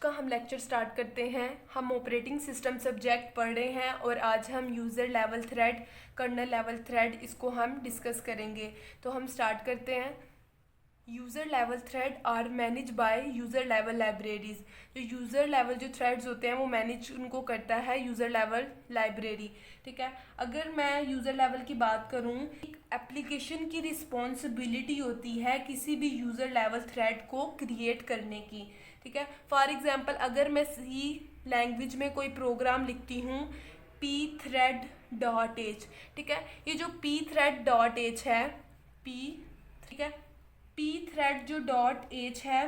का हम lecture start करते हैं। हम ऑपरेटिंग सिस्टम सब्जेक्ट पढ़ रहे हैं और आज हम user level thread, kernel level thread इसको हम डिस्कस करेंगे। तो हम स्टार्ट करते हैं। User level thread are manage by user level libraries. जो यूज़र लेवल जो थ्रेड्स होते हैं वो मैनेज उनको करता है यूज़र लेवल लाइब्रेरी। ठीक है, अगर मैं यूज़र लेवल की बात करूँ, एप्लीकेशन की रिस्पॉन्सिबिलिटी होती है किसी भी यूज़र लेवल थ्रेड को क्रिएट करने की। ठीक है, फॉर एग्जांपल अगर मैं सी लैंग्वेज में कोई प्रोग्राम लिखती हूँ pthread.h। ठीक है, ये जो pthread.h है ठीक है, pthread जो .h है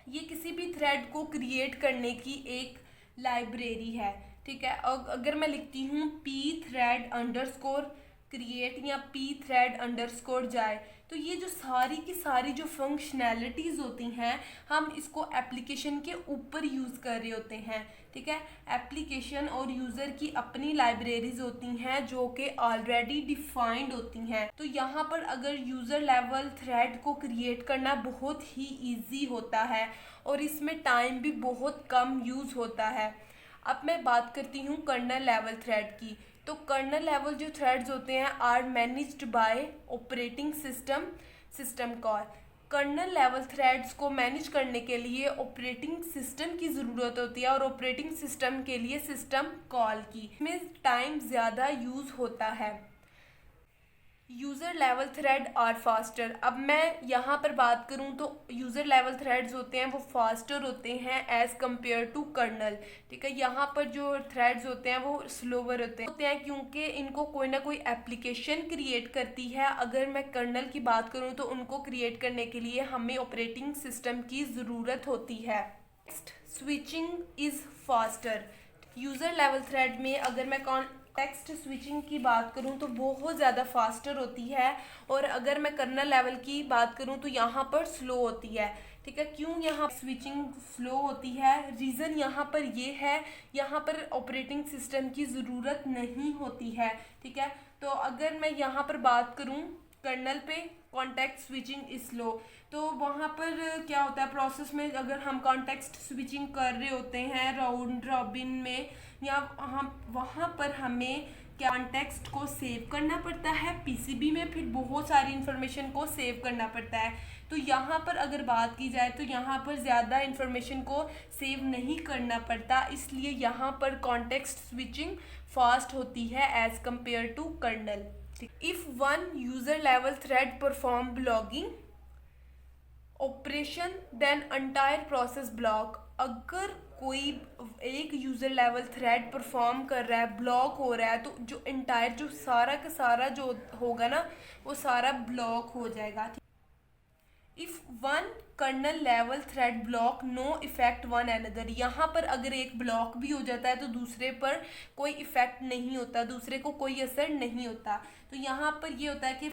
ये किसी भी थ्रेड को क्रिएट करने की एक लाइब्रेरी है। ठीक है, अगर मैं लिखती हूँ pthread_ क्रिएट या pthread_ जाए, तो ये जो सारी की सारी जो फंक्शनैलिटीज़ होती हैं हम इसको एप्लीकेशन के ऊपर यूज़ कर रहे होते हैं। ठीक है, एप्लीकेशन और यूज़र की अपनी लाइब्रेरीज होती हैं जो कि ऑलरेडी डिफाइंड होती हैं। तो यहाँ पर अगर यूज़र लेवल थ्रेड को क्रिएट करना बहुत ही ईजी होता है और इसमें टाइम भी बहुत कम यूज़ होता है। अब मैं बात करती हूँ कर्नल लेवल थ्रेड की। तो कर्नल लेवल जो थ्रेड्स होते हैं are managed by operating system call. Kernel level threads को मैनेज करने के लिए ऑपरेटिंग सिस्टम की ज़रूरत होती है और ऑपरेटिंग सिस्टम के लिए सिस्टम कॉल की। इसमें टाइम ज़्यादा यूज़ होता है। User level thread are faster. अब मैं यहाँ पर बात करूँ तो यूज़र लेवल थ्रेड्स होते हैं वो फास्टर होते हैं एज़ कम्पेयर टू कर्नल। ठीक है, यहाँ पर जो थ्रेड्स होते हैं वो स्लोवर होते हैं क्योंकि इनको कोई ना कोई एप्लीकेशन क्रिएट करती है। अगर मैं कर्नल की बात करूँ तो उनको क्रिएट करने के लिए हमें ऑपरेटिंग सिस्टम की ज़रूरत होती है। Next, switching is faster. User level thread में अगर मैं टेक्स्ट स्विचिंग की बात करूं तो बहुत ज़्यादा फास्टर होती है और अगर मैं कर्नल लेवल की बात करूं तो यहाँ पर स्लो होती है। ठीक है, क्यों यहाँ स्विचिंग स्लो होती है? रीज़न यहाँ पर ये है, यहाँ पर ऑपरेटिंग सिस्टम की ज़रूरत नहीं होती है। ठीक है, तो अगर मैं यहाँ पर बात करूँ कर्नल पे कॉन्टेक्स्ट स्विचिंग इज स्लो, तो वहाँ पर क्या होता है प्रोसेस में, अगर हम कॉन्टेक्स्ट स्विचिंग कर रहे होते हैं राउंड रॉबिन में या हम वहाँ पर हमें कॉन्टेक्स्ट को सेव करना पड़ता है पीसीबी में, फिर बहुत सारी इन्फॉर्मेशन को सेव करना पड़ता है। तो यहाँ पर अगर बात की जाए तो यहाँ पर ज़्यादा इन्फॉर्मेशन को सेव नहीं करना पड़ता, इसलिए यहाँ पर कॉन्टेक्स्ट स्विचिंग फास्ट होती है as compare to kernel. If one user level thread perform blocking operation then entire process block. अगर कोई एक यूज़र लेवल थ्रेड परफॉर्म कर रहा है, ब्लॉक हो रहा है, तो जो एंटायर जो सारा का सारा जो होगा ना वो सारा ब्लॉक हो जाएगा। If one kernel level thread block no effect one another. यहाँ पर अगर एक ब्लॉक भी हो जाता है तो दूसरे पर कोई इफेक्ट नहीं होता, दूसरे को कोई असर नहीं होता। तो यहाँ पर ये होता है कि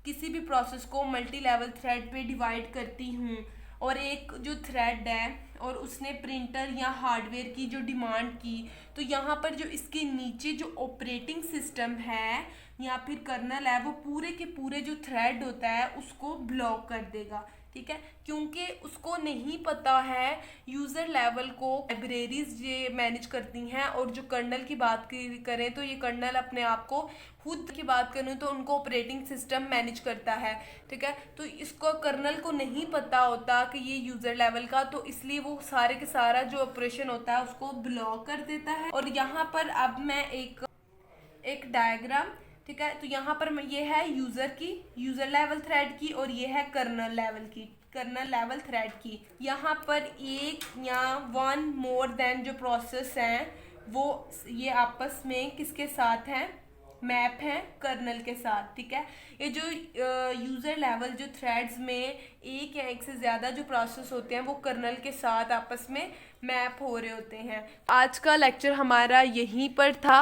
किसी भी प्रोसेस को मल्टी लेवल थ्रेड पे डिवाइड करती हूँ और एक जो थ्रेड है और उसने प्रिंटर या हार्डवेयर की जो डिमांड की, तो यहाँ पर जो इसके नीचे जो ऑपरेटिंग सिस्टम है या फिर कर्नल है वो पूरे के पूरे जो थ्रेड होता है उसको ब्लॉक कर देगा। ठीक है, क्योंकि उसको नहीं पता है यूज़र लेवल को लाइब्रेरीज ये मैनेज करती हैं और जो कर्नल की बात करें तो ये कर्नल अपने आप को खुद की बात करूँ तो उनको ऑपरेटिंग सिस्टम मैनेज करता है। ठीक है, तो इसको कर्नल को नहीं पता होता कि ये यूज़र लेवल का, तो इसलिए वो सारे के सारा जो ऑपरेशन होता है उसको ब्लॉक कर देता है। और यहाँ पर अब मैं एक डायग्राम, ठीक है, तो यहाँ पर ये है यूज़र लेवल थ्रेड की और ये है कर्नल लेवल थ्रेड की। यहाँ पर एक या वन मोर देन जो प्रोसेस हैं वो ये आपस में किसके साथ हैं, मैप है कर्नल के साथ। ठीक है, ये जो यूज़र लेवल जो थ्रेड्स में एक या एक से ज़्यादा जो प्रोसेस होते हैं वो कर्नल के साथ आपस में मैप हो रहे होते हैं। आज का लेक्चर हमारा यहीं पर था।